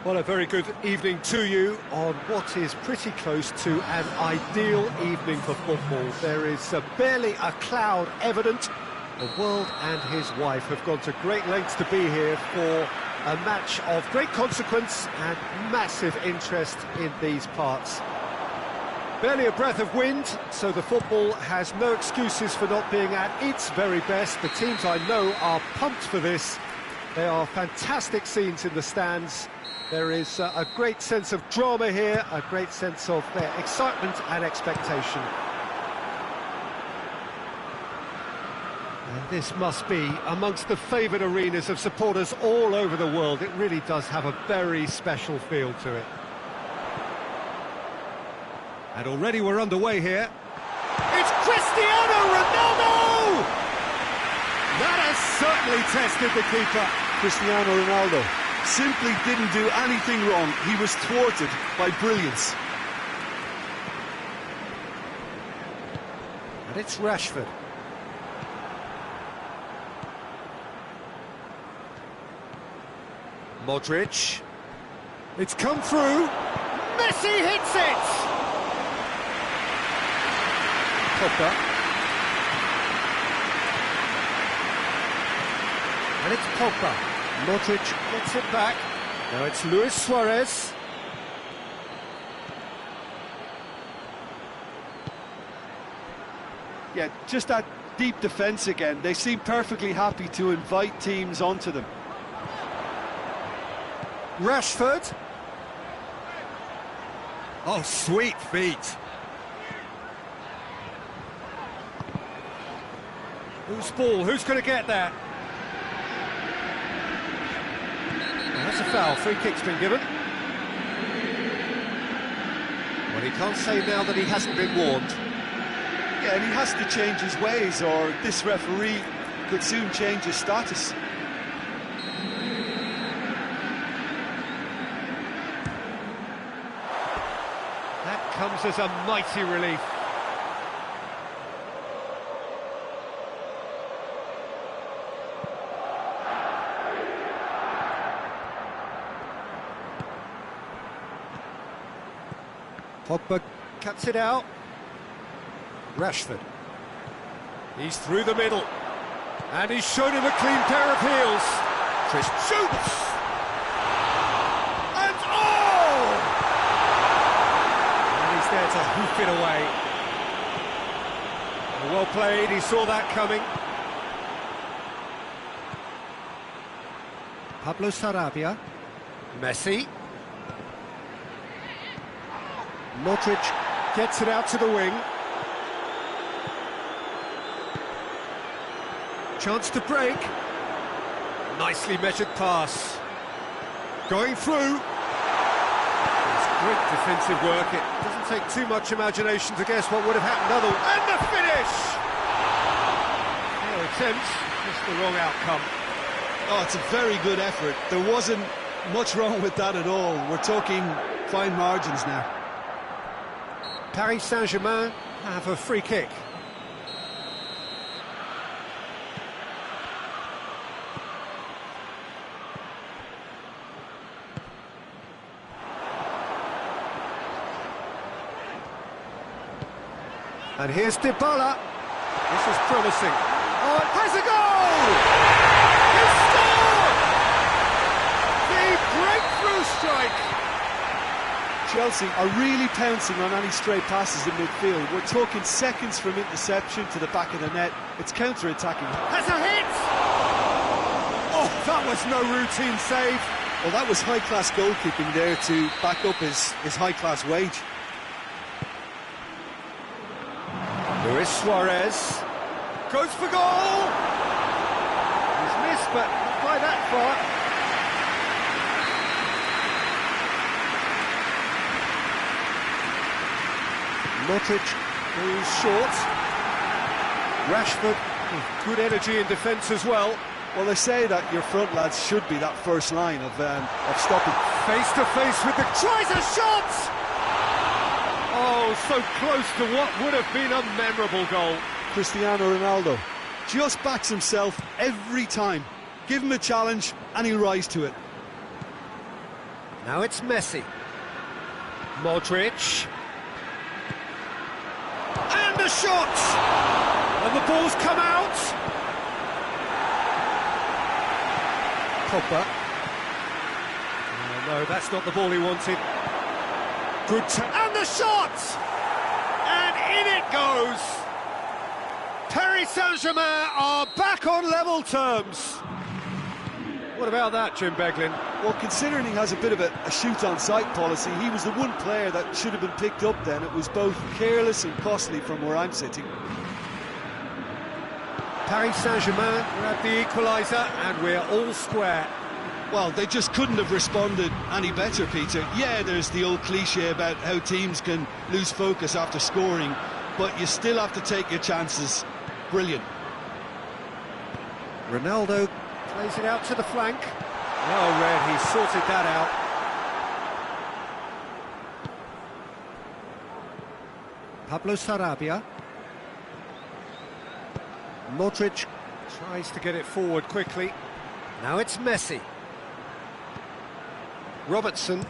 Well, a very good evening to you on what is pretty close to an ideal evening for football. There is barely a cloud evident. The world and his wife have gone to great lengths to be here for a match of great consequence and massive interest in these parts. Barely a breath of wind, so the football has no excuses for not being at its very best. The teams I know are pumped for this. They are fantastic scenes in the stands. There is a great sense of drama here, a great sense of excitement and expectation. And this must be amongst the favoured arenas of supporters all over the world. It really does have a very special feel to it. And already we're underway here. It's Cristiano Ronaldo! That has certainly tested the keeper. Cristiano Ronaldo simply didn't do anything wrong. He was thwarted by brilliance. And it's Rashford. Modric. It's come through. Messi hits it! Pogba. And it's Pogba. Modric gets it back. Now it's Luis Suarez. Yeah, just that deep defence again. They seem perfectly happy to invite teams onto them. Rashford. Oh, sweet feet. Who's ball? Who's going to get that? That's a foul. Free kick's been given. Well, he can't say now that he hasn't been warned. Yeah, and he has to change his ways, or this referee could soon change his status. That comes as a mighty relief. Pogba cuts it out. Rashford. He's through the middle. And he's shown him a clean pair of heels. Chris shoots! And oh! And he's there to hoof it away. Well played, he saw that coming. Pablo Sarabia. Messi. Modric gets it out to the wing. Chance to break. Nicely measured pass. Going through. It's great defensive work. It doesn't take too much imagination to guess what would have happened otherwise. And the finish! No attempt, just the wrong outcome. Oh, it's a very good effort. There wasn't much wrong with that at all. We're talking fine margins now. Paris Saint-Germain have a free kick. And here's Dybala. This is promising. Oh, it has a goal! He scored! The breakthrough strike! Chelsea are really pouncing on any stray passes in midfield. We're talking seconds from interception to the back of the net. It's counter-attacking. Has a hit! Oh, that was no routine save. Well, that was high-class goalkeeping there to back up his high-class wage. Luis Suarez goes for goal! He's missed, but not by that far. Modric goes short. Rashford with good energy in defence as well. Well, they say that your front lads should be that first line of stopping. Face to face with the... Tries a shot! Oh, so close to what would have been a memorable goal. Cristiano Ronaldo just backs himself every time. Give him a challenge and he'll rise to it. Now it's Messi. Modric. And a shot! And the ball's come out. Pogba. Oh, no, that's not the ball he wanted. Good and the shot! And in it goes! Paris Saint-Germain are back on level terms. What about that, Jim Beglin? Well, considering he has a bit of a shoot-on-sight policy, he was the one player that should have been picked up then. It was both careless and costly from where I'm sitting. Paris Saint-Germain grab the equaliser and we're all square. Well, they just couldn't have responded any better, Peter. Yeah, there's the old cliche about how teams can lose focus after scoring, but you still have to take your chances. Brilliant. Ronaldo plays it out to the flank. Well read, he sorted that out. Pablo Sarabia. Modric tries to get it forward quickly. Now it's Messi. Robertson.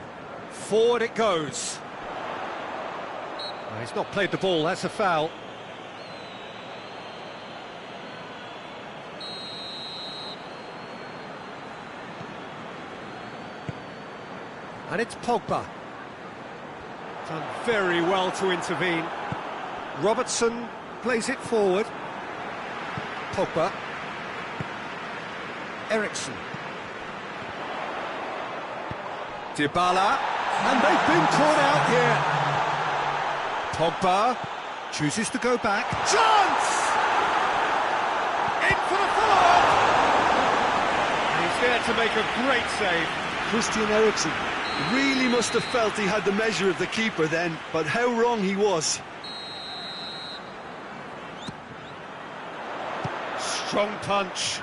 Forward it goes. He's not played the ball, that's a foul. And it's Pogba. Done very well to intervene. Robertson plays it forward. Pogba. Ericsson. Dybala. And they've been caught out here. Pogba chooses to go back. Chance! In for the follow-up! And he's there to make a great save. Christian Eriksen really must have felt he had the measure of the keeper then, but how wrong he was. Strong punch.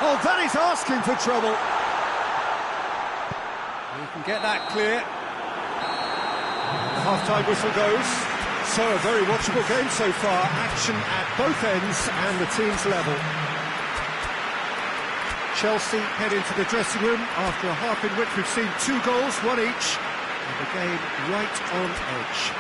Oh, that is asking for trouble. You can get that clear. The half-time whistle goes. So, a very watchable game so far. Action at both ends and the team's level. Chelsea head into the dressing room after a half in which we've seen 2 goals, 1 each, and the game right on edge.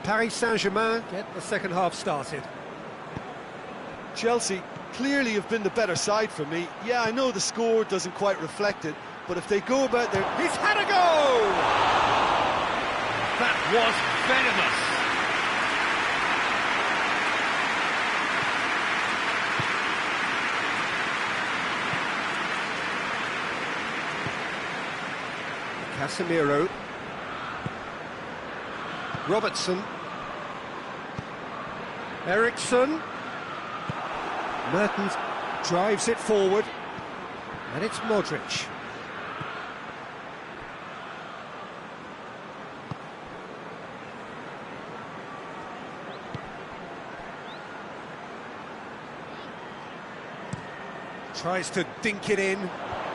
Paris Saint-Germain get the second half started. Chelsea clearly have been the better side for me. Yeah, I know the score doesn't quite reflect it, but if they go about their... He's had a go! That was venomous. Casemiro. Robertson. Ericsson. Mertens drives it forward. And it's Modric. Tries to dink it in.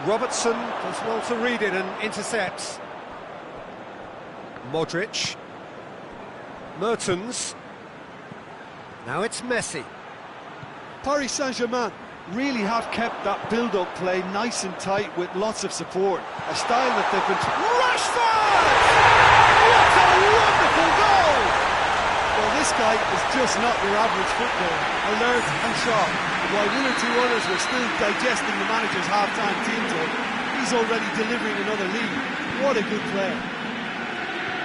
Robertson does well to read it and intercepts. Modric. Mertens. Now it's Messi. Paris Saint-Germain really have kept that build-up play nice and tight with lots of support. A style that they've been... Rashford! What a wonderful goal! Well, this guy is just not your average footballer. Alert and sharp. And while one or two others were still digesting the manager's half-time team talk, he's already delivering another lead. What a good player.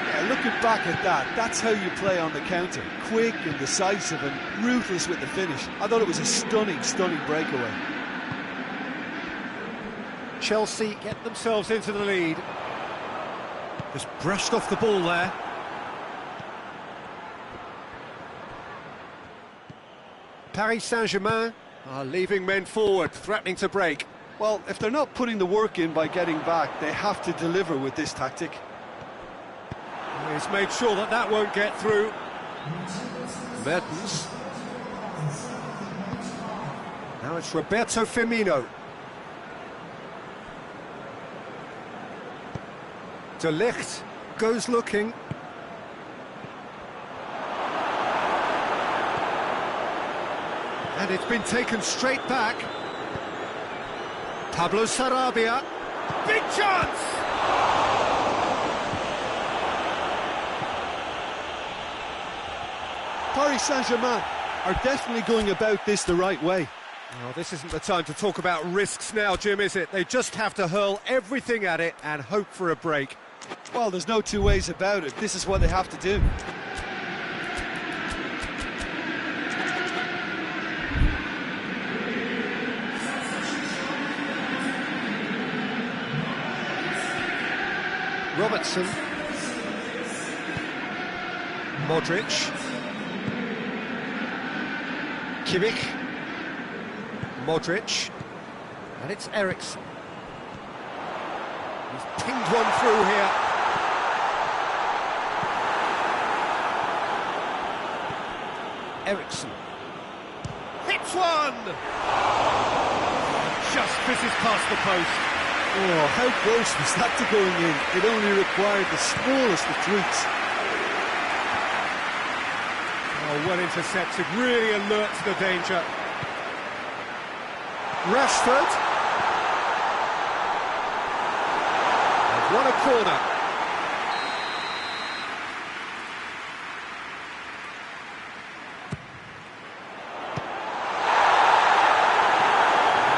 Yeah, looking back at that, that's how you play on the counter. Quick and decisive and ruthless with the finish. I thought it was a stunning, stunning breakaway. Chelsea get themselves into the lead. Just brushed off the ball there. Paris Saint-Germain are leaving men forward, threatening to break. Well, if they're not putting the work in by getting back, they have to deliver with this tactic. He's made sure that that won't get through. Mertens. Now it's Roberto Firmino. De Ligt goes looking. And it's been taken straight back. Pablo Sarabia. Big chance! Paris Saint-Germain are definitely going about this the right way. Oh, this isn't the time to talk about risks now, Jim, is it? They just have to hurl everything at it and hope for a break. Well, there's no two ways about it. This is what they have to do. Robertson. Modric. Kimmich. Modric. And it's Eriksen. He's pinged one through here. Eriksen. Hits one! Just fizzes past the post. Oh, how close was that to going in? It only required the smallest of tweaks. Oh, well intercepted, really alert to the danger. Rashford. They've won a corner.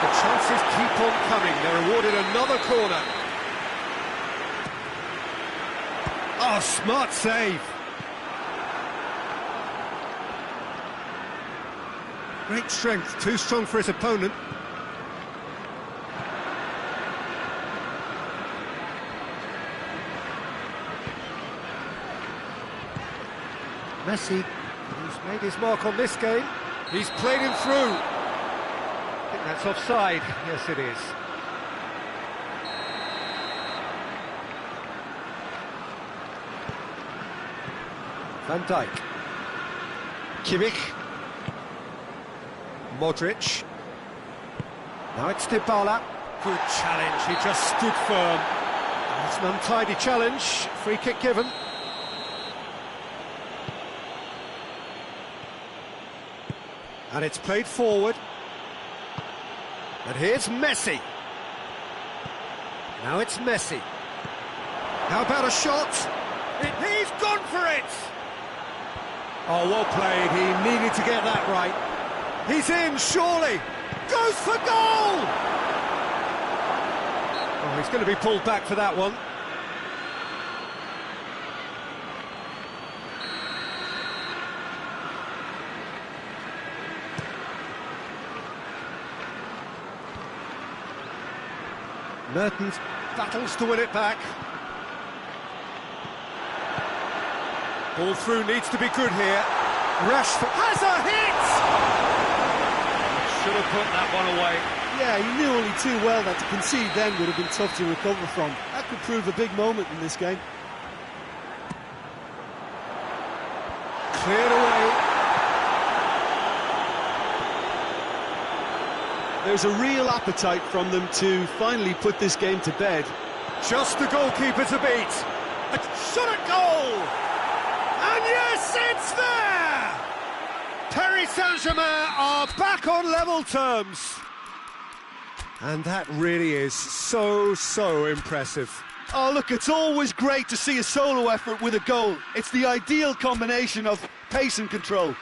The chances keep on coming. They're awarded another corner. Oh, smart save. Great strength, too strong for his opponent. Messi, who's made his mark on this game. He's played him through. I think that's offside. Yes, it is. Van Dijk. Kimmich. Modric. Now it's Dybala. Good challenge, he just stood firm. It's an untidy challenge, free kick given. And it's played forward. And here's Messi. Now it's Messi. How about a shot? He's gone for it! Oh, well played, he needed to get that right. He's in, surely! Goes for goal! Oh, he's going to be pulled back for that one. Mertens battles to win it back. Ball through needs to be good here. Rashford has a hit! Should have put that one away. Yeah, he knew only too well that to concede then would have been tough to recover from. That could prove a big moment in this game. Cleared away. There's a real appetite from them to finally put this game to bed. Just the goalkeeper to beat. A shot at goal! And yes, it's there! Paris Saint-Germain are back on level terms. And that really is so impressive. Oh, look, it's always great to see a solo effort with a goal. It's the ideal combination of pace and control.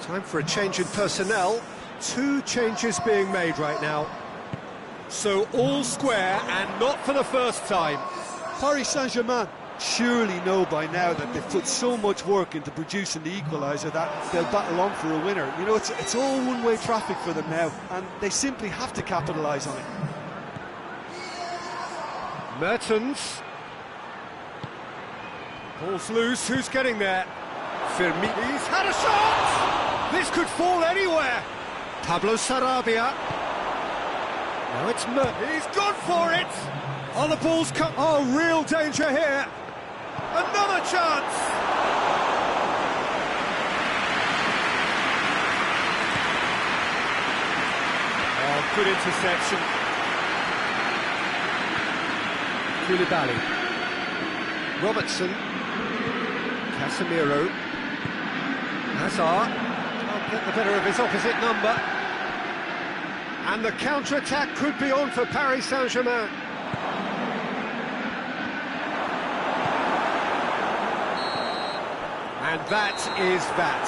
Time for a change in personnel. 2 changes being made right now. So all square, and not for the first time. Paris Saint-Germain surely know by now that they've put so much work into producing the equaliser that they'll battle on for a winner. You know, it's all one-way traffic for them now, and they simply have to capitalise on it. Mertens. Ball's loose, who's getting there? Firmino. He's had a shot! This could fall anywhere. Pablo Sarabia. Now it's He's gone for it! Oh, the ball's come. Oh, real danger here. Another chance! Oh, good interception. Koulibaly. Robertson. Casemiro. Hazard. Can't get the better of his opposite number. And the counter-attack could be on for Paris Saint-Germain. And that is that.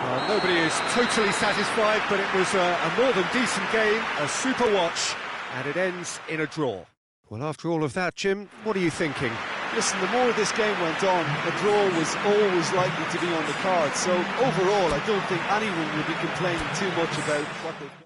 Well, nobody is totally satisfied, but it was a more than decent game, a super watch, and it ends in a draw. Well, after all of that, Jim, what are you thinking? Listen, the more this game went on, a draw was always likely to be on the card. So overall, I don't think anyone will be complaining too much about what they've done.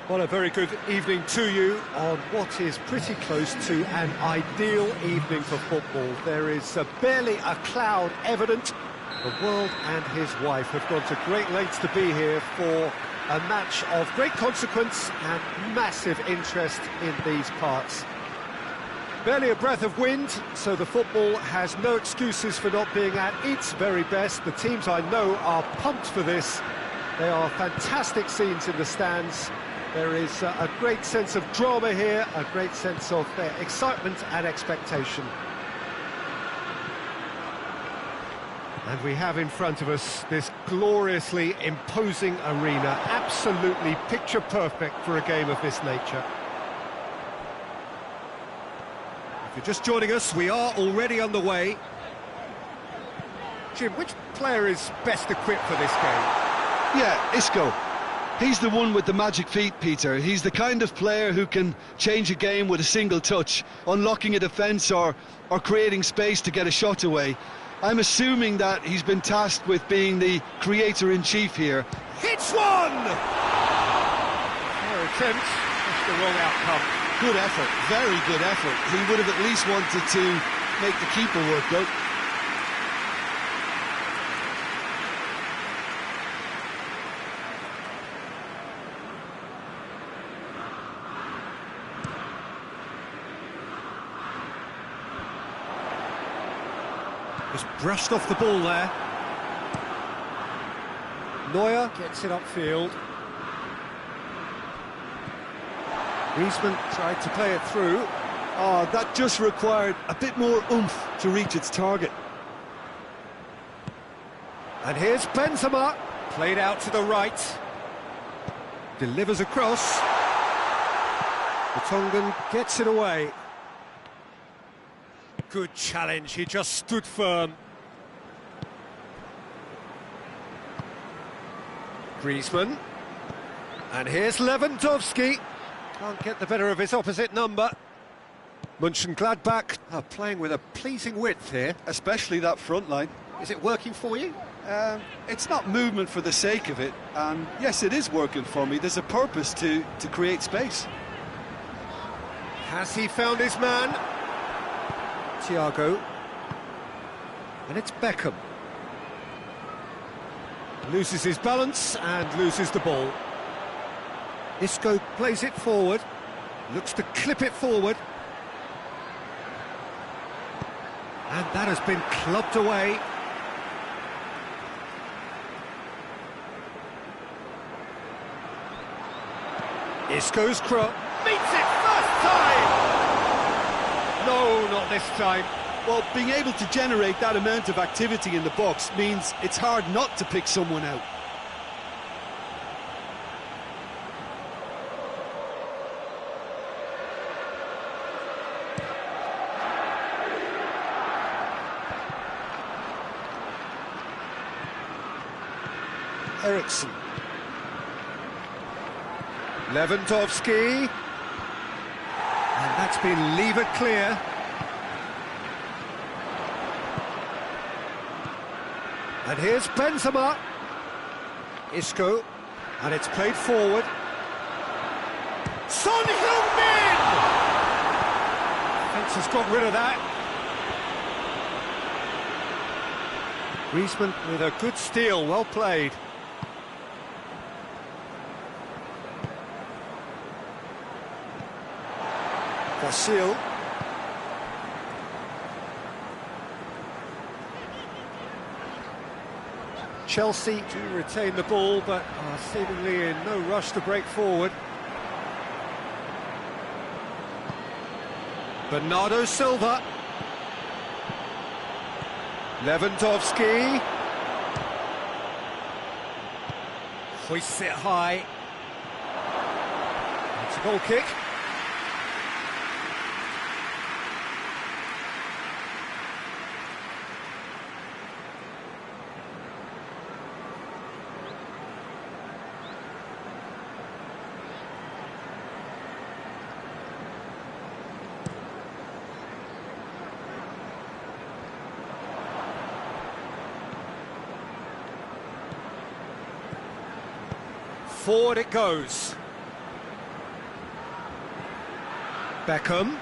Well, a very good evening to you on what is pretty close to an ideal evening for football. There is barely a cloud evident. The world and his wife have gone to great lengths to be here for a match of great consequence and massive interest in these parts. Barely a breath of wind, so the football has no excuses for not being at its very best. The teams I know are pumped for this. They are fantastic scenes in the stands. There is a great sense of drama here, a great sense of excitement and expectation. And we have in front of us this gloriously imposing arena, absolutely picture perfect for a game of this nature. If you're just joining us, we are already underway. Jim, which player is best equipped for this game? Yeah, Isco. He's the one with the magic feet, Peter. He's the kind of player who can change a game with a single touch, unlocking a defence or creating space to get a shot away. I'm assuming that he's been tasked with being the creator-in-chief here. Hits one! Fair attempt, just the wrong outcome. Good effort, very good effort. He would have at least wanted to make the keeper work, though. Just brushed off the ball there. Neuer gets it upfield. Griezmann tried to play it through. Oh, that just required a bit more oomph to reach its target. And here's Benzema, played out to the right. Delivers across. The Tongan gets it away. Good challenge, he just stood firm. Griezmann. And here's Lewandowski. Can't get the better of his opposite number. Mönchengladbach are playing with a pleasing width here. Especially that front line. Is it working for you? It's not movement for the sake of it, and yes, it is working for me. There's a purpose to create space. Has he found his man? Thiago. And it's Beckham. Loses his balance and loses the ball. Isco plays it forward. Looks to clip it forward. And that has been clubbed away. Isco's cross. Meets it first time! No, not this time. Well, being able to generate that amount of activity in the box means it's hard not to pick someone out. Eriksson. Lewandowski. And that's been levered clear. And here's Benzema. Isco. And it's played forward. Son Heung-min! Defence has got rid of that. Griezmann with a good steal, well played. Vasil. Chelsea do retain the ball, but are seemingly in no rush to break forward. Bernardo Silva. Lewandowski. Hoists it high. It's a goal kick. Forward it goes. Beckham.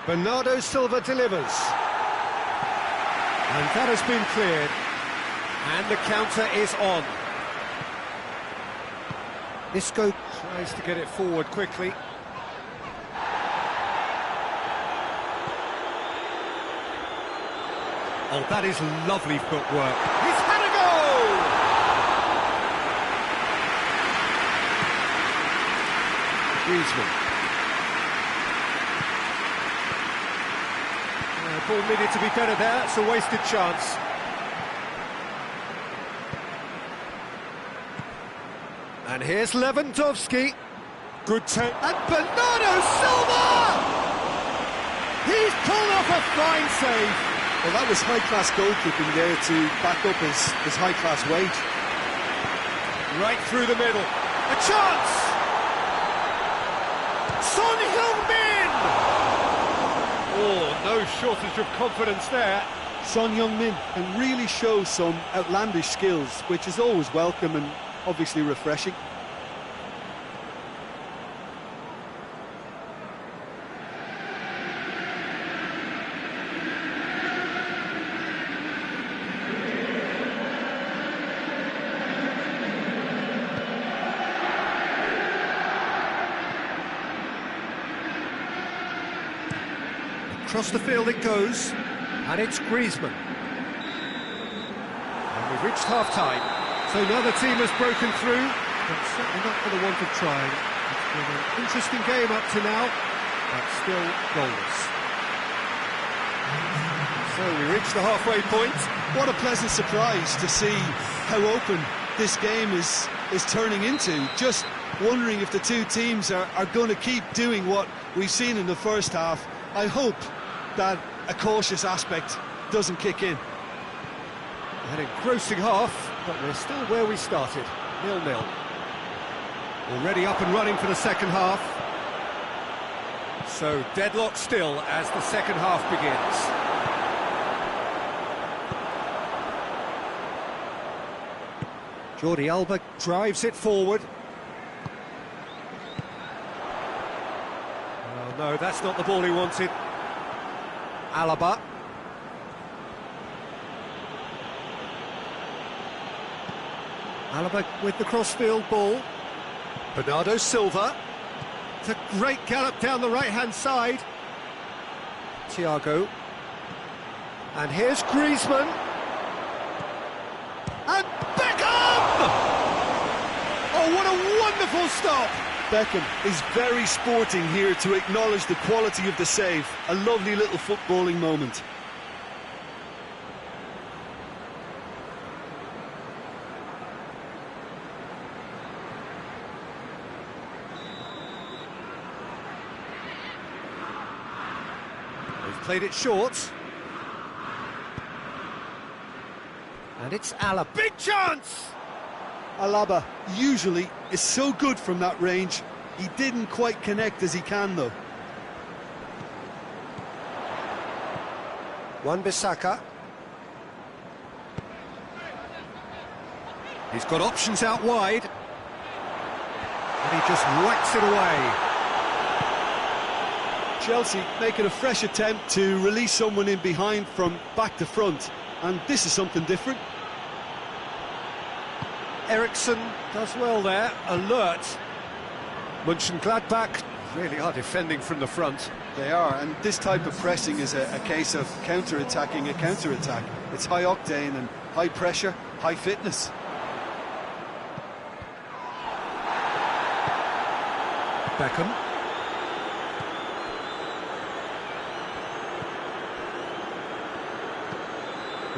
Bernardo Silva delivers. And that has been cleared. And the counter is on. Isco tries to get it forward quickly. Oh, that is lovely footwork. He's had a goal! Griezmann. Ball needed to be better there. It's a wasted chance. And here's Lewandowski. Good take. And Bernardo Silva! He's pulled off a fine save. Well, that was high-class goalkeeping there to back up his high-class weight. Right through the middle. A chance! Son Heung-min! Oh, no shortage of confidence there. Son Heung-min can really show some outlandish skills, which is always welcome and obviously refreshing. Across the field it goes, and it's Griezmann. And we've reached half-time, so now the team has broken through, but certainly not for the want of trying. It's been an interesting game up to now, but still goalless. So we reach the halfway point. What a pleasant surprise to see how open this game is turning into. Just wondering if the two teams are going to keep doing what we've seen in the first half. I hope that a cautious aspect doesn't kick in. An engrossing half, but we're still where we started, 0-0. Already up and running for the second half. So deadlock still as the second half begins. Jordi Alba drives it forward. Oh no, that's not the ball he wanted. Alaba. Alaba with the crossfield ball. Bernardo Silva. It's a great gallop down the right-hand side. Thiago. And here's Griezmann. And Beckham! Oh, what a wonderful stop! Beckham is very sporting here to acknowledge the quality of the save. A lovely little footballing moment. They've played it short. And it's Alaba. Big chance! Alaba usually is so good from that range. He didn't quite connect as he can, though. Wan-Bissaka. He's got options out wide. And he just whacks it away. Chelsea making a fresh attempt to release someone in behind from back to front. And this is something different. Eriksson does well there, alert. Mönchengladbach really are defending from the front. They are, and this type of pressing is a case of counter-attacking a counter-attack. It's high octane and high pressure, high fitness. Beckham.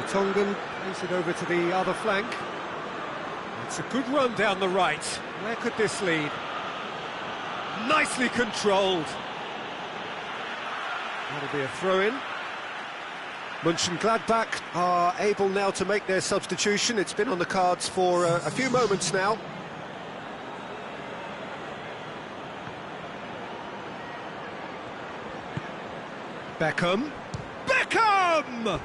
Tongan plays it over to the other flank. It's a good run down the right. Where could this lead? Nicely controlled. That'll be a throw-in. Mönchengladbach are able now to make their substitution. It's been on the cards for a few moments now. Beckham. Beckham!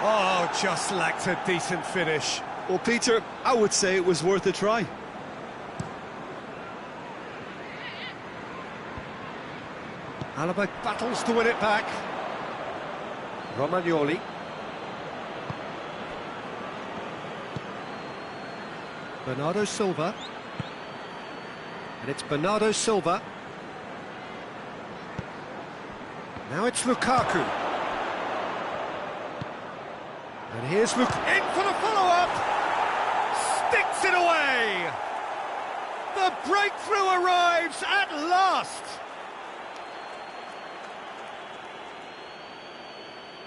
Oh, just lacked a decent finish. Well, Peter, I would say it was worth a try. Alaba battles to win it back. Romagnoli. Bernardo Silva. And it's Bernardo Silva. Now it's Lukaku. And here's Luke in for the follow-up. Sticks it away. The breakthrough arrives at last.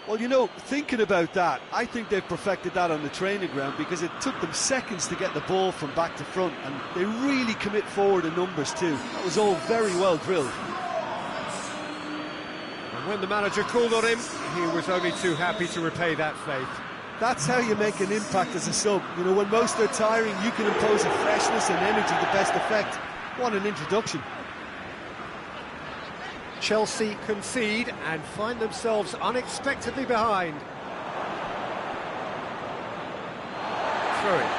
Well, you know, thinking about that, I think they've perfected that on the training ground because it took them seconds to get the ball from back to front, and they really commit forward in numbers too. That was all very well drilled. And when the manager called on him, he was only too happy to repay that faith. That's how you make an impact as a sub. You know, when most are tiring, you can impose a freshness and energy to best effect. What an introduction. Chelsea concede and find themselves unexpectedly behind. Through it.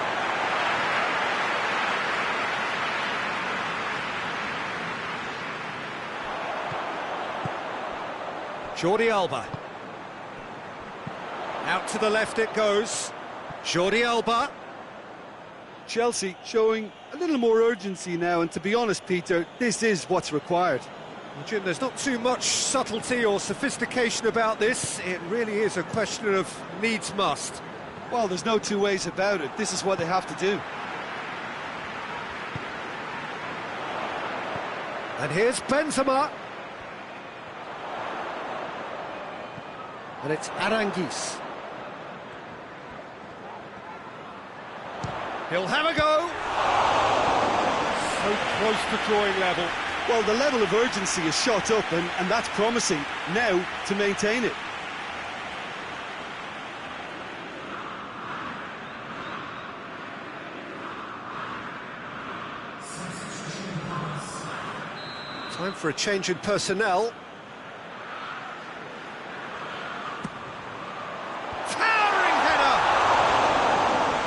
Jordi Alba. Out to the left it goes. Jordi Alba. Chelsea showing a little more urgency now, and to be honest, Peter, this is what's required. Well, Jim, there's not too much subtlety or sophistication about this. It really is a question of needs must. Well, there's no two ways about it. This is what they have to do. And here's Benzema. And it's Aranguiz. He'll have a go. So close to drawing level. Well, the level of urgency is shot up, and that's promising. Now to maintain it. Time for a change in personnel. Towering header!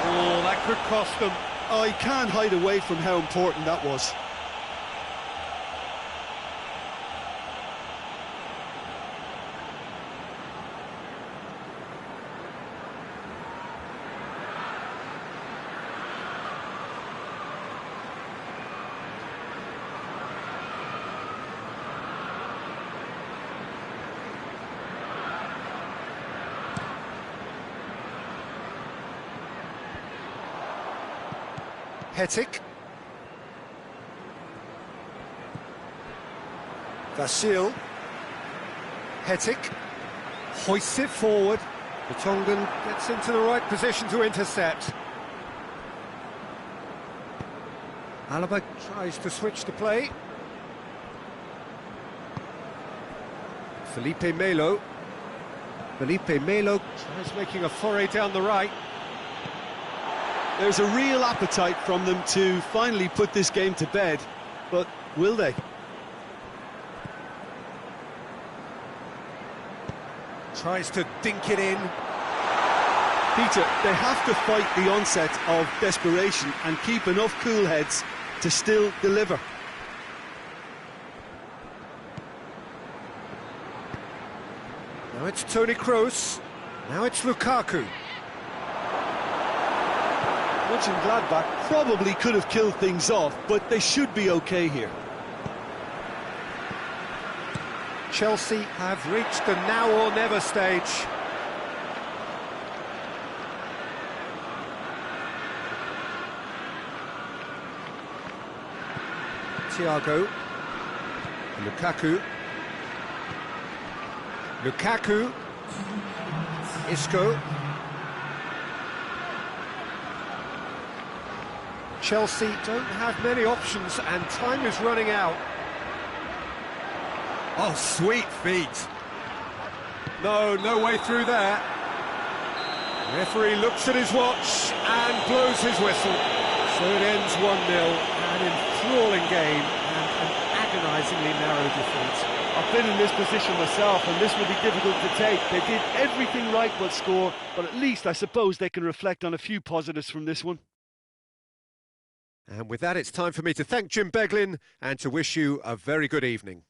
Oh, that could cost them. I can't hide away from how important that was. Hetic. Vasil. Hetic. Hoists it forward. The Tongan gets into the right position to intercept. Alaba tries to switch the play. Felipe Melo. Felipe Melo tries making a foray down the right. There's a real appetite from them to finally put this game to bed, but will they? Tries to dink it in. Peter, they have to fight the onset of desperation and keep enough cool heads to still deliver. Now it's Toni Kroos. Now it's Lukaku. Gladbach probably could have killed things off, but they should be okay here. Chelsea have reached the now or never stage. Thiago. Lukaku. Lukaku. Isco. Chelsea don't have many options and time is running out. Oh, sweet feet. No way through there. The referee looks at his watch and blows his whistle. So it ends 1-0, an enthralling game and an agonisingly narrow defeat. I've been in this position myself, and this will be difficult to take. They did everything right but score, but at least I suppose they can reflect on a few positives from this one. And with that, it's time for me to thank Jim Beglin and to wish you a very good evening.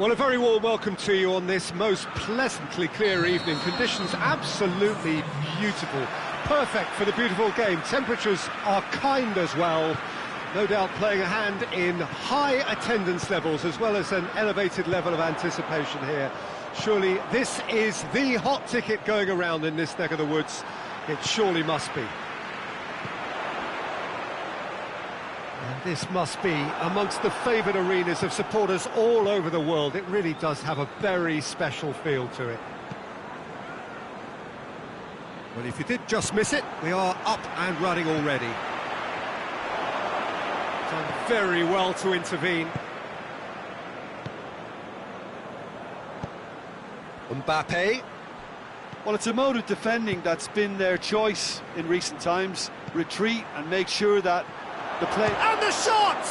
Well, a very warm welcome to you on this most pleasantly clear evening. Conditions absolutely beautiful. Perfect for the beautiful game. Temperatures are kind as well. No doubt playing a hand in high attendance levels as well as an elevated level of anticipation here. Surely this is the hot ticket going around in this neck of the woods. It surely must be. And this must be amongst the favoured arenas of supporters all over the world. It really does have a very special feel to it. Well, if you did just miss it, we are up and running already. Done very well to intervene. Mbappe. Well, it's a mode of defending that's been their choice in recent times. Retreat and make sure that the play... And the shot!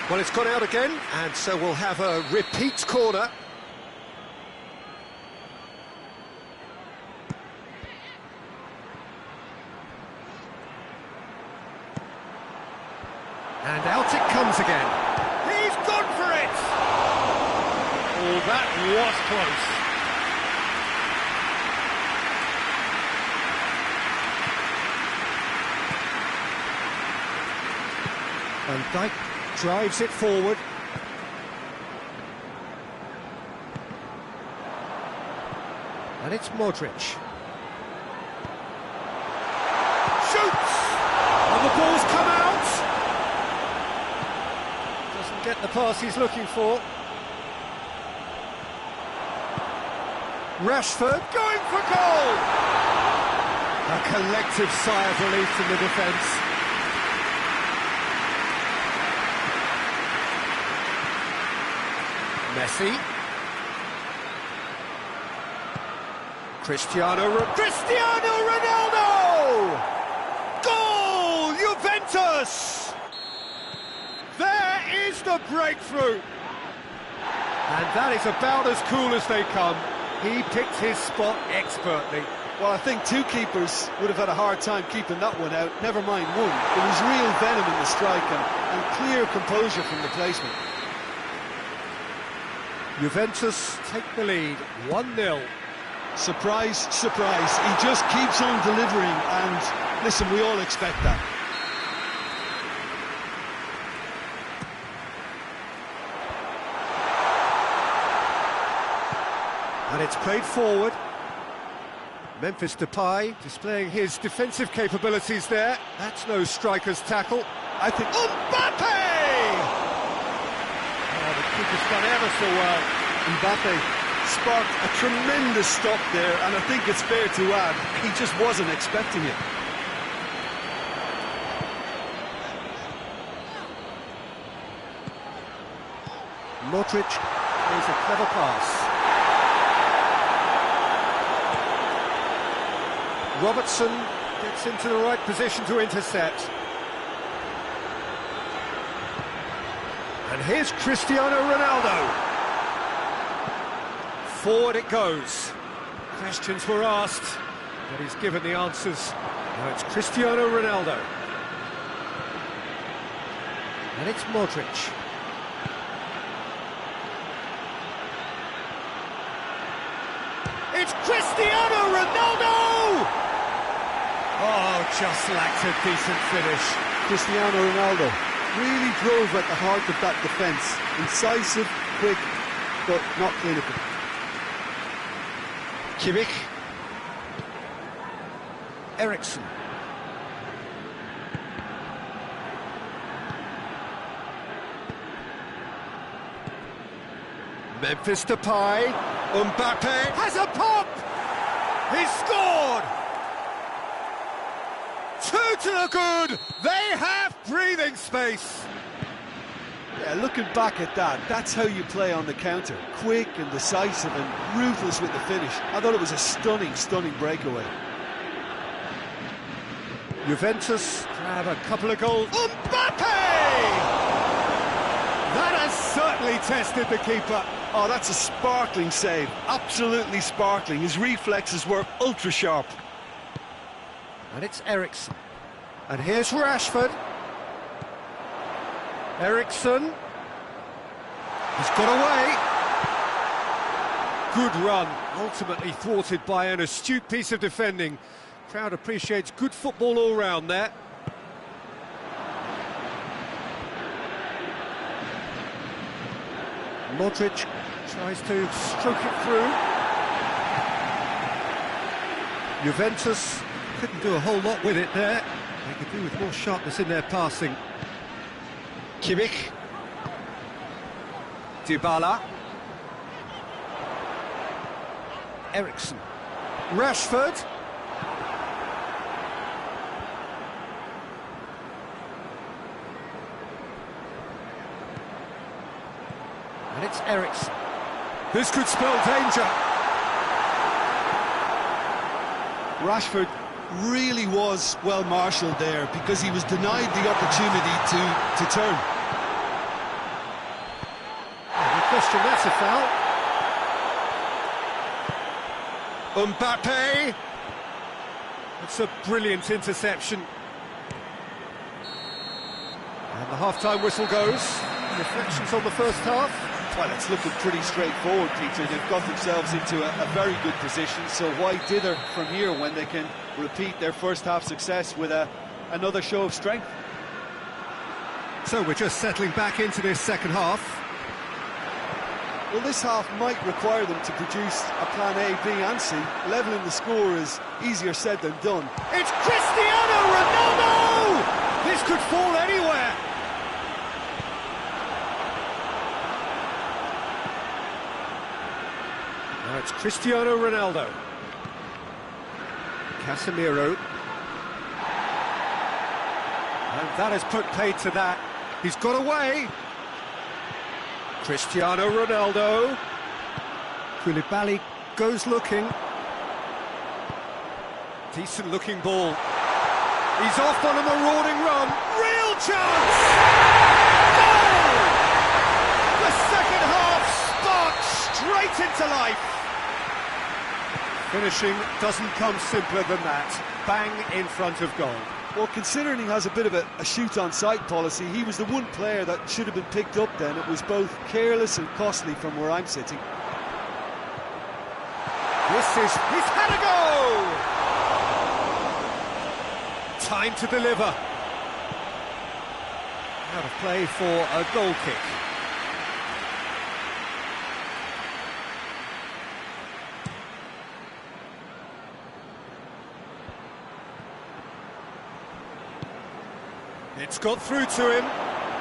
Well, it's gone out again, and so we'll have a repeat corner. And out it comes again. He's gone for it! Oh, that was close. And Dijk drives it forward. And it's Modric. Shoots! And the ball's come out! Doesn't get the pass he's looking for. Rashford going for goal! A collective sigh of relief from the defence. Messi. Cristiano Ronaldo! Goal! Juventus! There is the breakthrough! And that is about as cool as they come. He picked his spot expertly. Well, I think two keepers would have had a hard time keeping that one out, never mind one. There was real venom in the strike and clear composure from the placement. Juventus take the lead, 1-0. Surprise, surprise. He just keeps on delivering, and listen, we all expect that. And it's played forward. Memphis Depay displaying his defensive capabilities there. That's no striker's tackle. I think Mbappe! Oh, the keeper's done ever so well. Mbappe sparked a tremendous stop there, and I think it's fair to add, he just wasn't expecting it. Modric plays a clever pass. Robertson gets into the right position to intercept. And here's Cristiano Ronaldo. Forward it goes. Questions were asked, but he's given the answers. Now it's Cristiano Ronaldo. And it's Modric. It's Cristiano Ronaldo! Oh, just lacked a decent finish. Cristiano Ronaldo really drove at the heart of that defence. Incisive, quick, but not clinical. Kimmich. Ericsson. Memphis Depay. Mbappe has a pop! He scored! 2 to the good! They have breathing space! Yeah, looking back at that, that's how you play on the counter. Quick and decisive and ruthless with the finish. I thought it was a stunning, stunning breakaway. Juventus grab a couple of goals. Mbappe! That has certainly tested the keeper. Oh, that's a sparkling save. Absolutely sparkling. His reflexes were ultra sharp. And it's Ericsson. And here's Rashford. Ericsson. He's got away. Good run. Ultimately thwarted by an astute piece of defending. Crowd appreciates good football all round there. Modric tries to stroke it through. Juventus couldn't do a whole lot with it there. They could do with more sharpness in their passing. Kimmich. Dybala. Ericsson. Rashford. And it's Ericsson. This could spell danger. Rashford really was well marshalled there because he was denied the opportunity to turn. No question, that's a foul. Mbappe. That's a brilliant interception. And the half-time whistle goes. Reflections on the first half. Well, it's looking pretty straightforward, Peter. They've got themselves into a very good position, so why dither from here when they can repeat their first half success with another show of strength? So we're just settling back into this second half. Well, this half might require them to produce a plan A, B and C. Levelling the score is easier said than done. It's Cristiano Ronaldo! This could fall anywhere. Now it's Cristiano Ronaldo. Casemiro. And that has put paid to that. He's got away. Cristiano Ronaldo. Koulibaly goes looking. Decent looking ball. He's off on a marauding run. Real chance! Goal! The second half sparked straight into life. Finishing doesn't come simpler than that. Bang in front of goal. Well, considering he has a bit of a shoot-on-sight policy, he was the one player that should have been picked up then. It was both careless and costly from where I'm sitting. He's had a go! Time to deliver. Out of play for a goal kick. It's got through to him.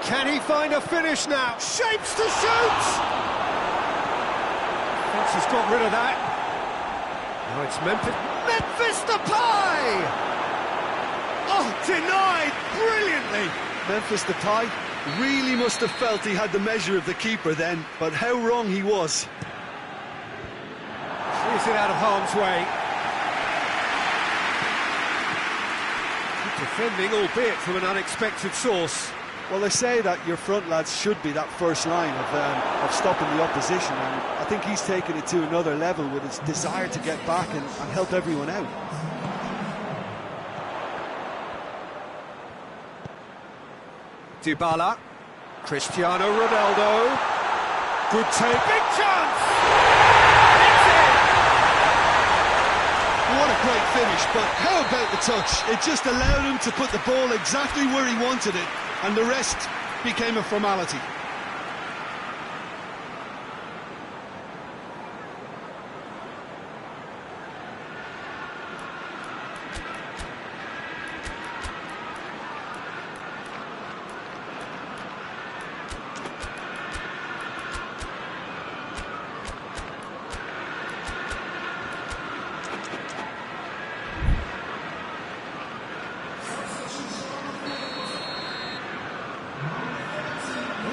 Can he find a finish now? Shapes to shoot! Defence has got rid of that. Now it's Memphis Depay! Oh, denied brilliantly! Memphis Depay really must have felt he had the measure of the keeper then, but how wrong he was. Clears it out of harm's way. Defending, albeit from an unexpected source. Well, they say that your front lads should be that first line of stopping the opposition, and I think he's taken it to another level with his desire to get back and help everyone out. Dybala, Cristiano Ronaldo, good take, big chance! It's in! What a great finish, but how about the touch? It just allowed him to put the ball exactly where he wanted it, and the rest became a formality.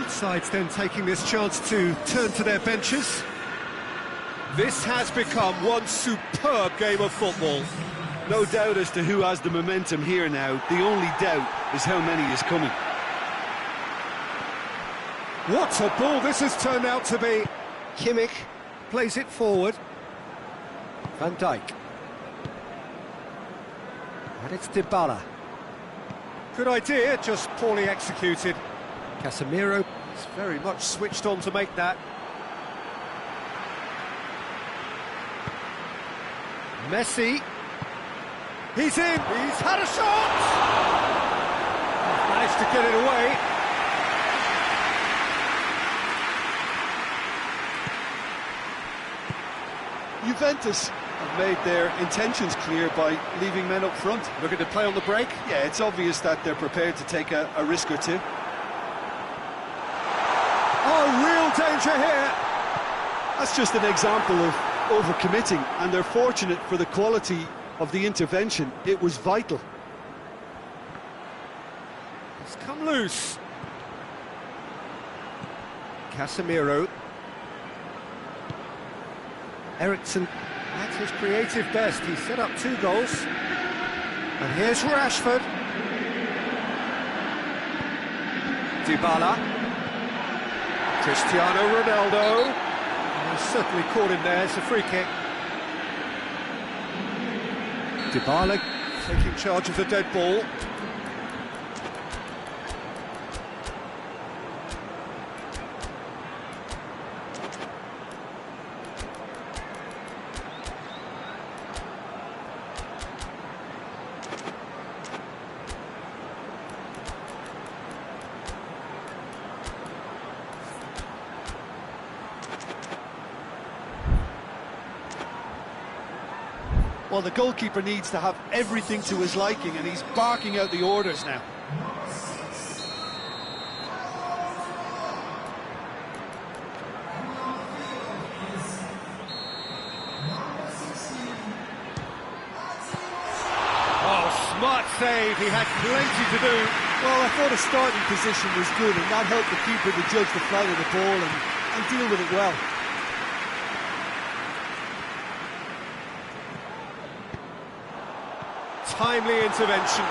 Sides then taking this chance to turn to their benches. This has become one superb game of football. No doubt as to who has the momentum here now. The only doubt is how many is coming. What a ball this has turned out to be. Kimmich plays it forward. Van Dijk. And it's Dybala. Good idea, just poorly executed. Casemiro is very much switched on to make that. Messi. He's in. He's had a shot. He's managed to get it away. Juventus have made their intentions clear by leaving men up front. Looking to play on the break. Yeah, it's obvious that they're prepared to take a risk or two. Oh, real danger here. That's just an example of overcommitting, and they're fortunate for the quality of the intervention. It was vital. It's come loose. Casemiro. Eriksen at his creative best. He set up 2 goals. And here's Rashford. Dybala. Cristiano Ronaldo. He's certainly caught him there. It's a free kick. Dybala taking charge of the dead ball. Well, the goalkeeper needs to have everything to his liking, and he's barking out the orders now. Oh, smart save. He had plenty to do. Well, I thought his starting position was good, and that helped the keeper to judge the flight of the ball and deal with it well. Timely intervention.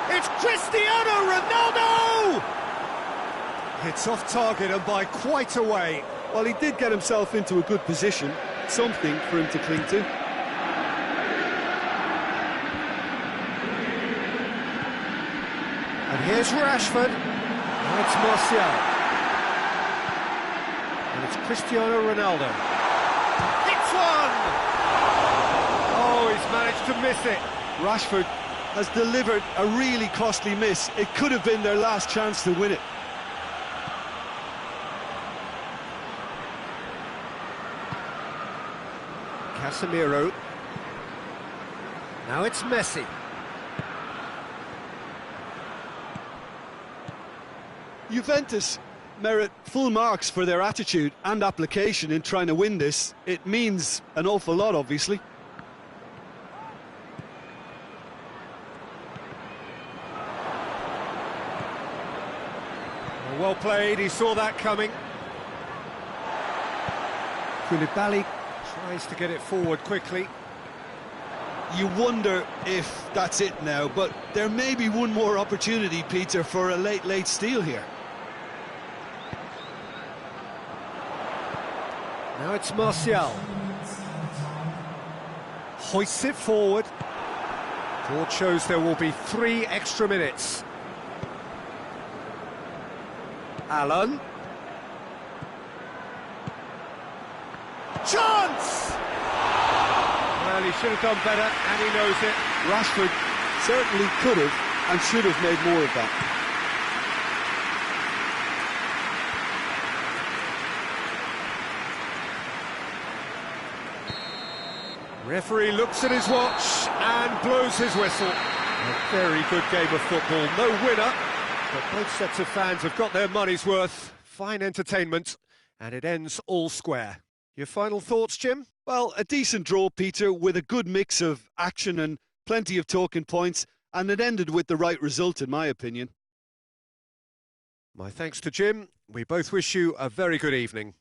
It's Cristiano Ronaldo! It's off target and by quite a way. Well, he did get himself into a good position, something for him to cling to. Here's Rashford. Now it's Martial. And it's Cristiano Ronaldo. Hits one! Oh, he's managed to miss it. Rashford has delivered a really costly miss. It could have been their last chance to win it. Casemiro. Now it's Messi. Juventus merit full marks for their attitude and application in trying to win this. It means an awful lot, obviously. Well played, he saw that coming. Koulibaly tries to get it forward quickly. You wonder if that's it now, but there may be one more opportunity, Peter, for a late steal here. Now it's Martial. Hoists it forward. Board shows there will be 3 extra minutes. Alan. Chance! Well, he should have done better, and he knows it. Rashford certainly could have and should have made more of that. Referee looks at his watch and blows his whistle. A very good game of football. No winner, but both sets of fans have got their money's worth. Fine entertainment, and it ends all square. Your final thoughts, Jim? Well, a decent draw, Peter, with a good mix of action and plenty of talking points, and it ended with the right result, in my opinion. My thanks to Jim. We both wish you a very good evening.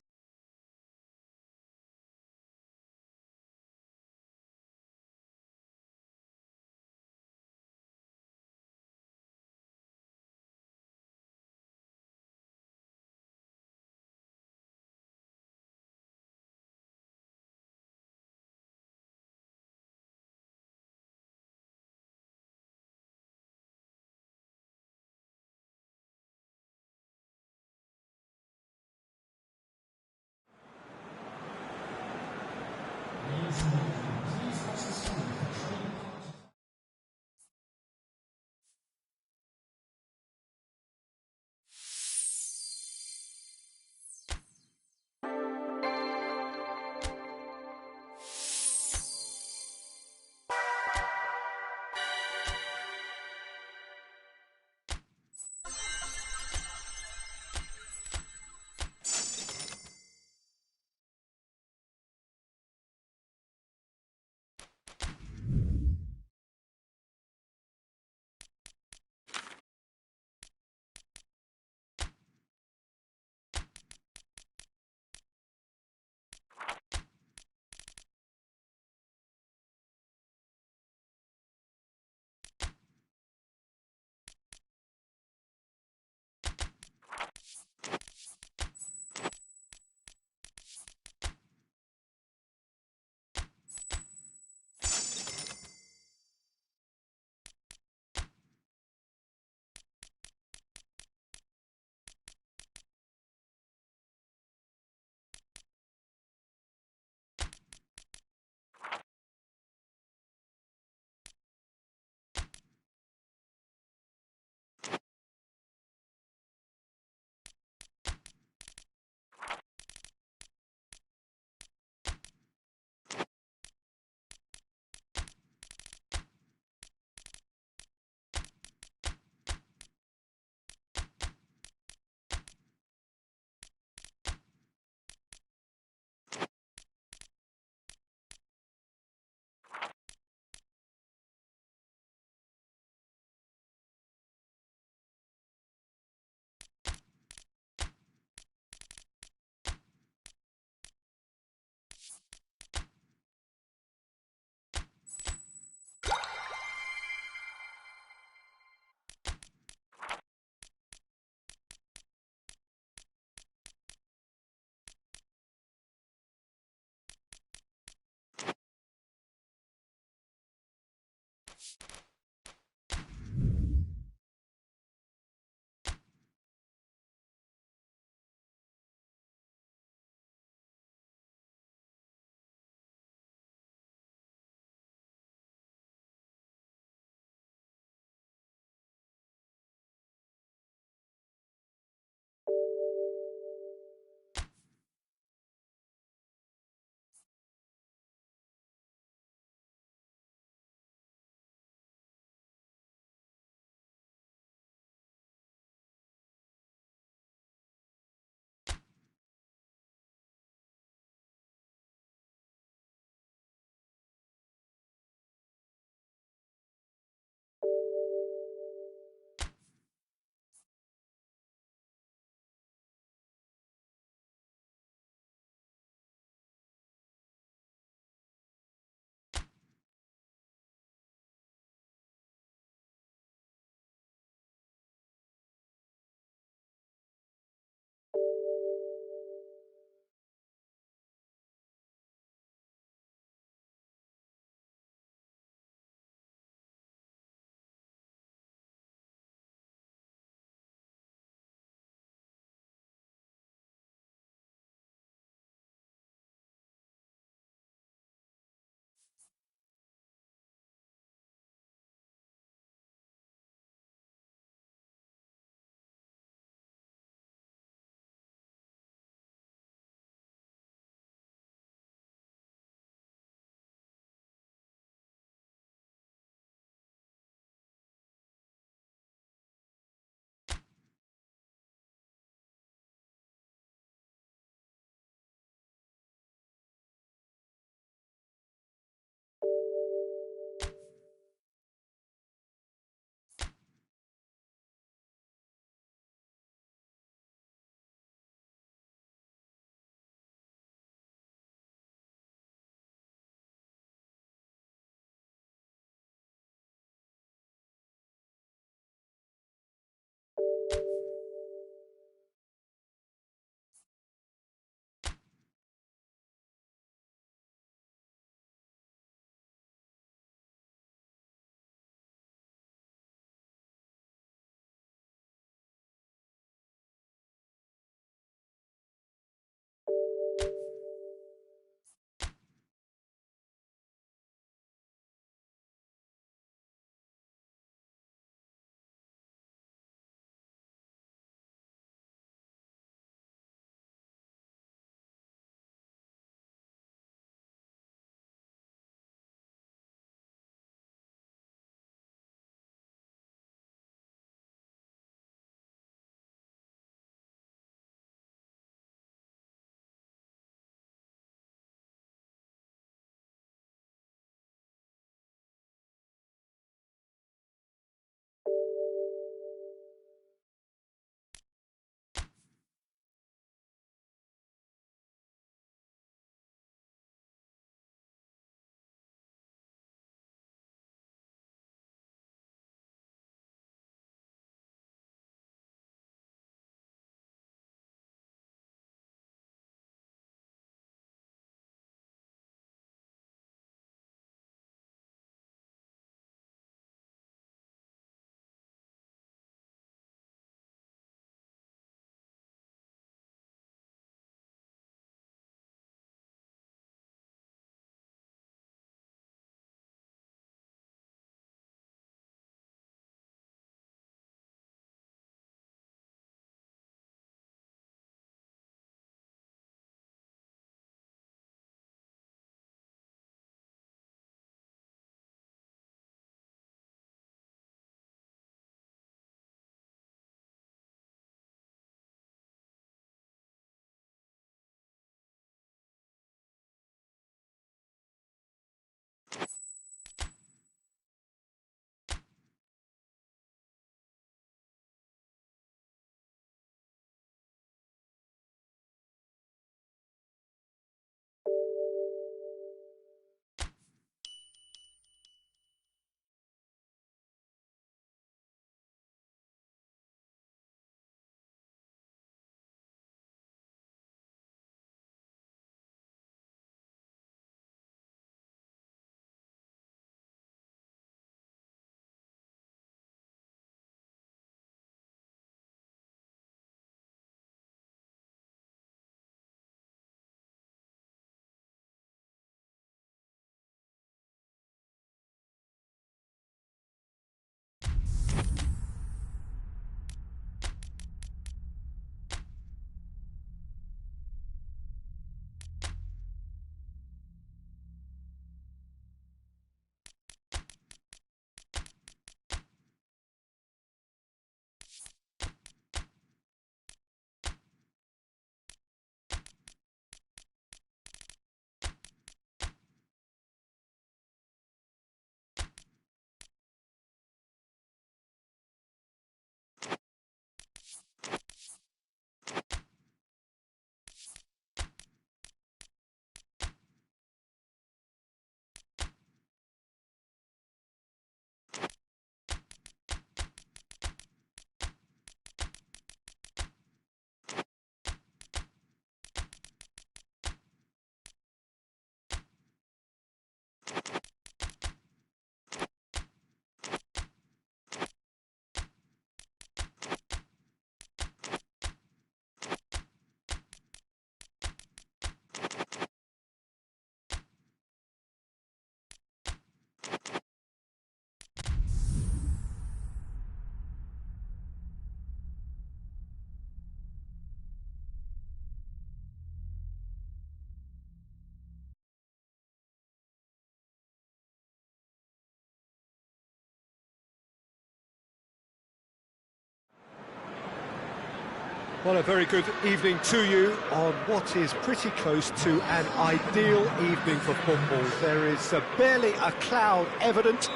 Well, a very good evening to you on what is pretty close to an ideal evening for football. There is barely a cloud evident.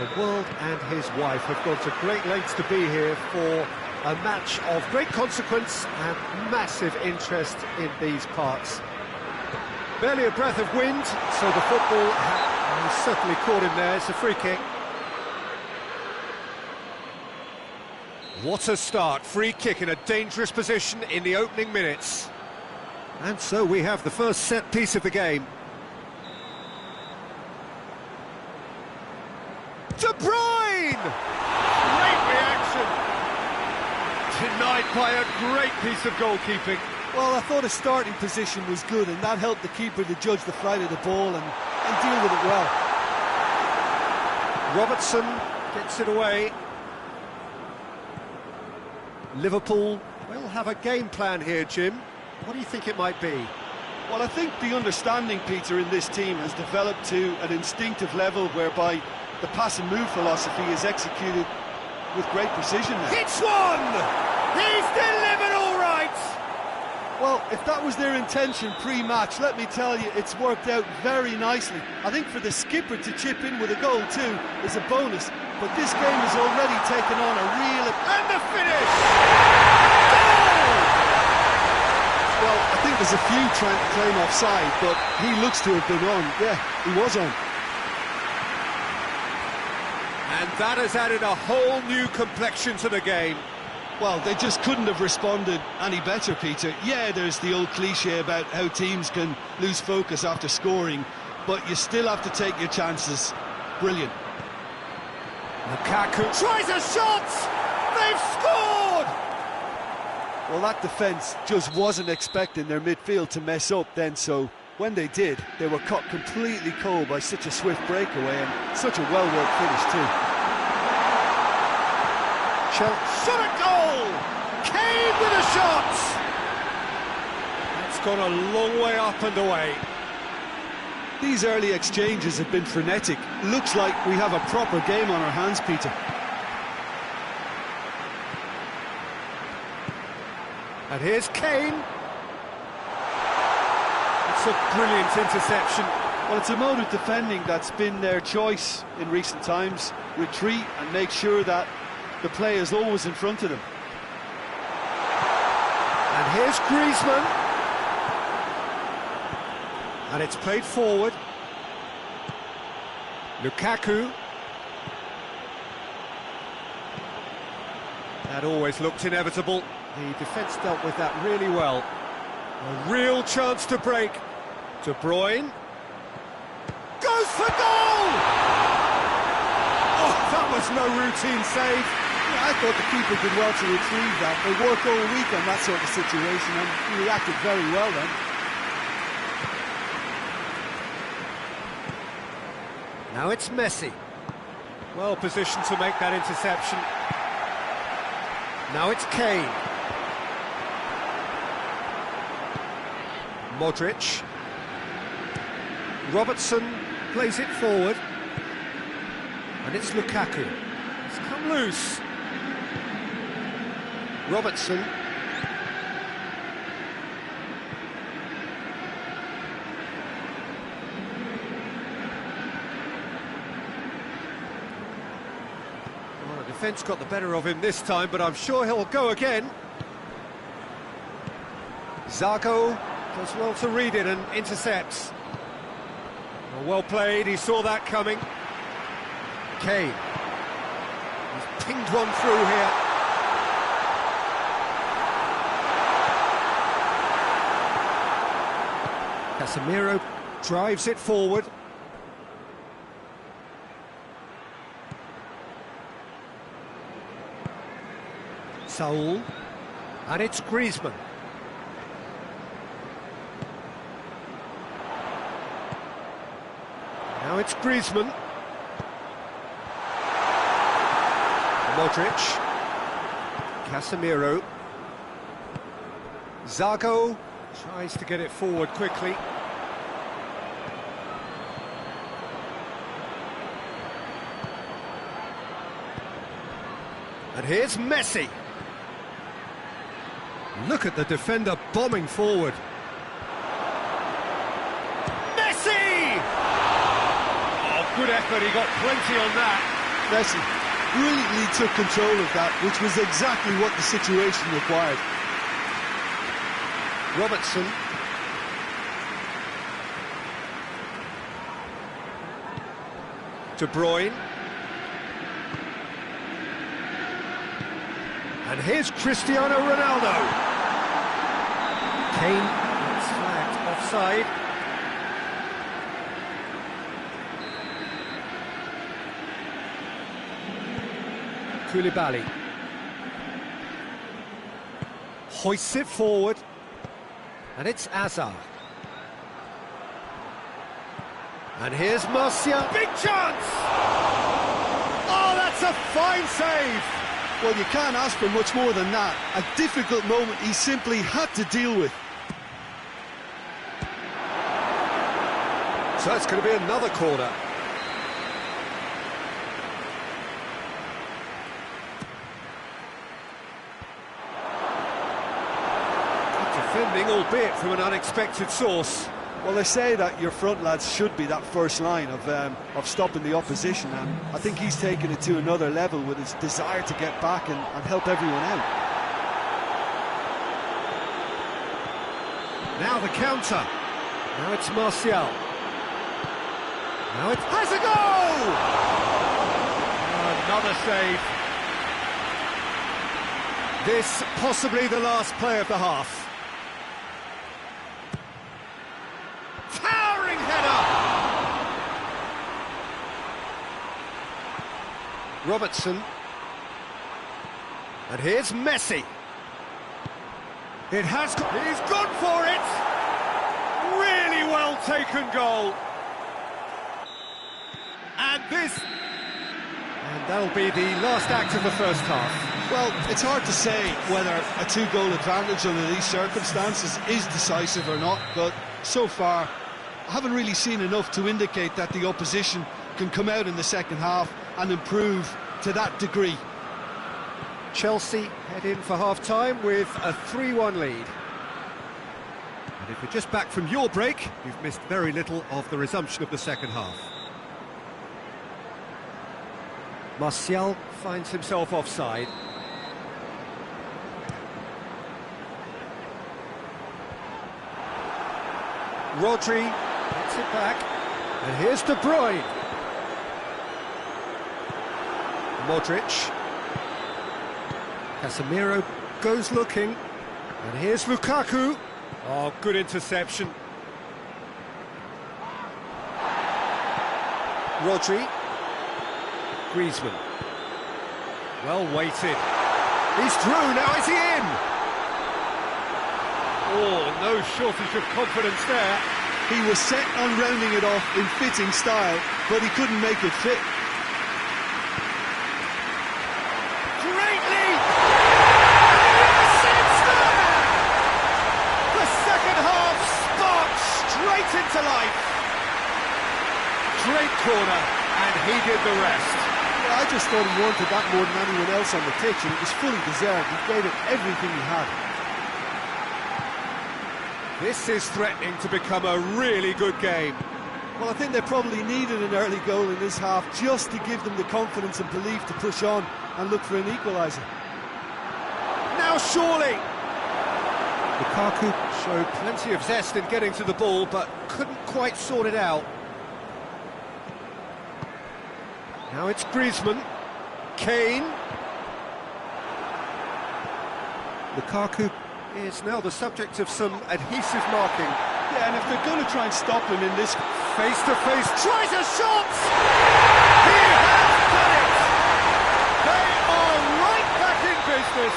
The world and his wife have gone to great lengths to be here for a match of great consequence and massive interest in these parts. Barely a breath of wind, so the football has certainly caught him there. It's a free kick. What a start, free kick in a dangerous position in the opening minutes. And so we have the first set piece of the game. De Bruyne! Great reaction! Denied by a great piece of goalkeeping. Well, I thought his starting position was good, and that helped the keeper to judge the flight of the ball and deal with it well. Robertson gets it away. Liverpool will have a game plan here, Jim. What do you think it might be? Well, I think the understanding, Peter, in this team has developed to an instinctive level whereby the pass and move philosophy is executed with great precision now. Hits one! He's delivered all right! Well, if that was their intention pre-match, let me tell you, it's worked out very nicely. I think for the skipper to chip in with a goal too is a bonus, but this game has already taken on a real... And the finish! Goal! Well, I think there's a few trying to claim offside, but he looks to have been on. Yeah, he was on. And that has added a whole new complexion to the game. Well, they just couldn't have responded any better, Peter. Yeah, there's the old cliche about how teams can lose focus after scoring, but you still have to take your chances. Brilliant. Lukaku tries a shot! They've scored! Well, that defence just wasn't expecting their midfield to mess up then, so when they did, they were caught completely cold by such a swift breakaway and such a well-worked finish too. Shot at goal! Kane with a shot! That's gone a long way up and away. These early exchanges have been frenetic. Looks like we have a proper game on our hands, Peter. And here's Kane. It's a brilliant interception. Well, it's a mode of defending that's been their choice in recent times. Retreat and make sure that the play is always in front of them. And here's Griezmann. And it's played forward. Lukaku. That always looked inevitable. The defence dealt with that really well. A real chance to break. De Bruyne. Goes for goal! Oh, that was no routine save. Yeah, I thought the keeper did well to retrieve that. They worked all week on that sort of situation and he reacted very well then. Now it's Messi. Well positioned to make that interception. Now it's Kane. Modric. Robertson plays it forward. And it's Lukaku. It's come loose. Robertson. Well, the defence got the better of him this time, but I'm sure he'll go again. Zago does well to read it and intercepts. Well played, he saw that coming. Kane. He's pinged one through here. Casemiro drives it forward. Saul. And it's Griezmann. Now it's Griezmann. Modric. Casemiro. Zago tries to get it forward quickly. And here's Messi. Look at the defender bombing forward. Messi! Oh, good effort, he got plenty on that. Messi brilliantly took control of that, which was exactly what the situation required. Robertson. De Bruyne. And here's Cristiano Ronaldo. Kane gets flagged offside. Koulibaly. Hoists it forward. And it's Hazard. And here's Martial. Big chance! Oh, that's a fine save! Well, you can't ask for much more than that. A difficult moment he simply had to deal with. So it's going to be another corner. Defending, albeit from an unexpected source. Well, they say that your front lads should be that first line of stopping the opposition, and I think he's taken it to another level with his desire to get back and help everyone out. Now the counter. Now it's Martial. Now it has a goal! Another save. This possibly the last play of the half. Towering header! Robertson. And here's Messi. It has... He's gone for it! Really well taken goal. And this... And that'll be the last act of the first half. Well, it's hard to say whether a two-goal advantage under these circumstances is decisive or not, but so far I haven't really seen enough to indicate that the opposition can come out in the second half and improve to that degree. Chelsea head in for half-time with a 3-1 lead. And if you're just back from your break, you've missed very little of the resumption of the second half. Martial finds himself offside. Rodri gets it back, and here's De Bruyne. Modric. Casemiro goes looking, and here's Lukaku. Oh, good interception. Rodri. Griezmann. Well weighted. He's through, now is he in? Oh, no shortage of confidence there. He was set on rounding it off in fitting style, but he couldn't make it fit. Great lead! The second half sparked straight into life. Great corner, and he did the rest. Yeah, I just thought he wanted that more than anyone else on the pitch, and it was fully deserved. He gave it everything he had. This is threatening to become a really good game. Well, I think they probably needed an early goal in this half just to give them the confidence and belief to push on and look for an equaliser. Now surely! Lukaku showed plenty of zest in getting to the ball, but couldn't quite sort it out. Now it's Griezmann. Kane. Lukaku is now the subject of some adhesive marking. Yeah, and if they're going to try and stop him in this... Face-to-face, tries a shot! He has done it! They are right back in business!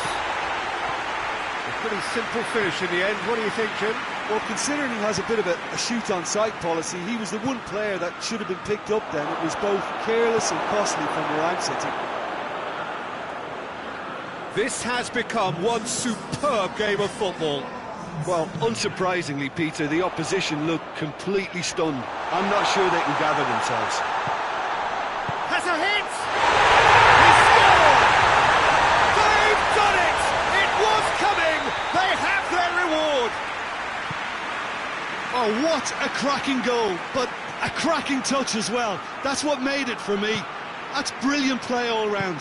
A pretty simple finish in the end. What do you think, Jim? Well, considering he has a bit of a shoot-on-sight policy, he was the one player that should have been picked up then. It was both careless and costly from where I'm sitting. This has become one superb game of football. Well, unsurprisingly, Peter, the opposition looked completely stunned. I'm not sure they can gather themselves. Has a hit! He scored! They've done it! It was coming! They What a cracking goal, but a cracking touch as well. That's what made it for me. That's brilliant play all round.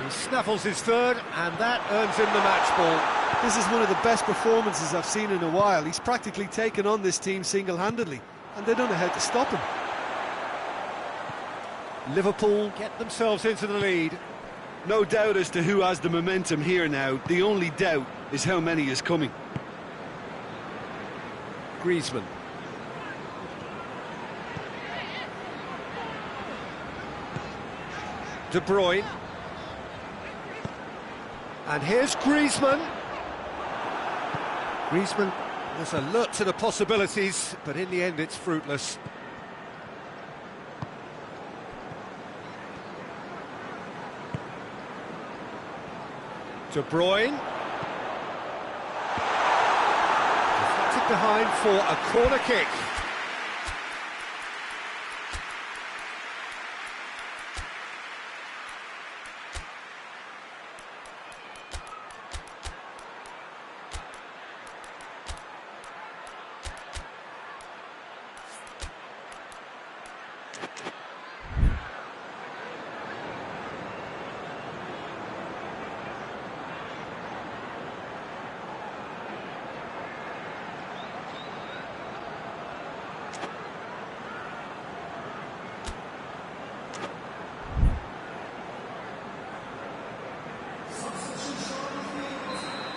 He snaffles his third, and that earns him the match ball. This is one of the best performances I've seen in a while. He's practically taken on this team single-handedly, and they don't know how to stop him. Liverpool get themselves into the lead. No doubt as to who has the momentum here now. The only doubt is how many is coming. Griezmann. De Bruyne. And here's Griezmann. Griezmann was alert to the possibilities, but in the end it's fruitless. De Bruyne. Deflected behind for a corner kick.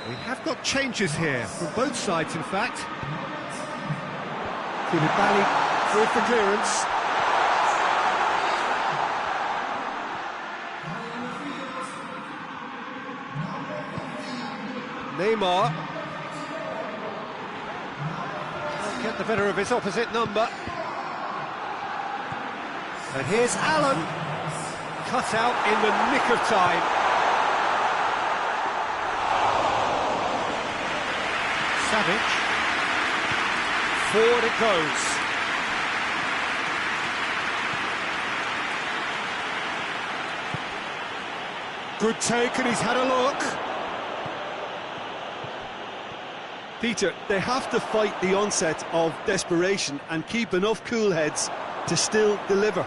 We have got changes here, from both sides in fact. Koulibaly with the clearance. Neymar. Can't get the better of his opposite number. And here's Allen. Cut out in the nick of time. Savic. Forward it goes. Good take, and he's had a look. Peter, they have to fight the onset of desperation and keep enough cool heads to still deliver.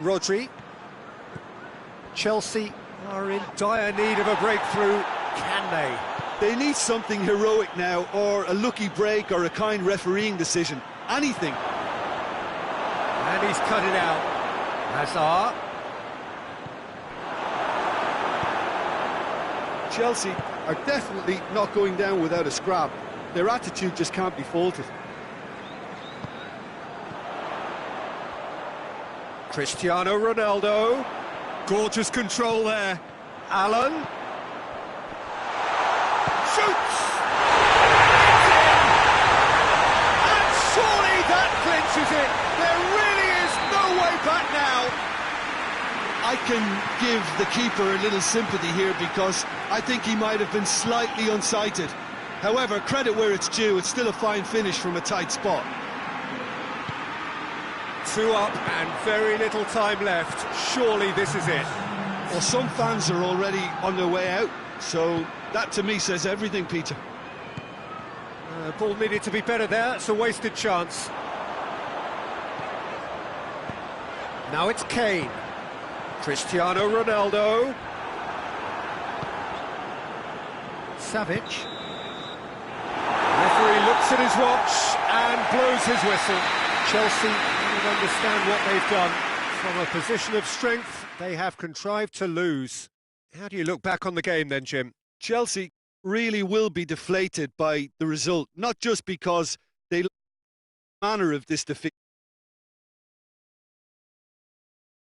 Rodri. Chelsea are in dire need of a breakthrough. Can they? They need something heroic now, or a lucky break, or a kind refereeing decision. Anything. And he's cut it out. Hazard. Chelsea are definitely not going down without a scrap. Their attitude just can't be faulted. Cristiano Ronaldo. Gorgeous control there. Allen. Shoots! And surely that clinches it. There really is no way back now. I can give the keeper a little sympathy here because I think he might have been slightly unsighted. However, credit where it's due, it's still a fine finish from a tight spot. 2 up and very little time left. Surely this is it. Well, some fans are already on their way out, so that to me says everything, Peter. Ball needed to be better there. It's a wasted chance. Now it's Kane. Cristiano Ronaldo. Savic. Referee looks at his watch and blows his whistle. Chelsea don't understand what they've done. From a position of strength, they have contrived to lose. How do you look back on the game then, Jim? Chelsea really will be deflated by the result, not just because they manner of this defeat.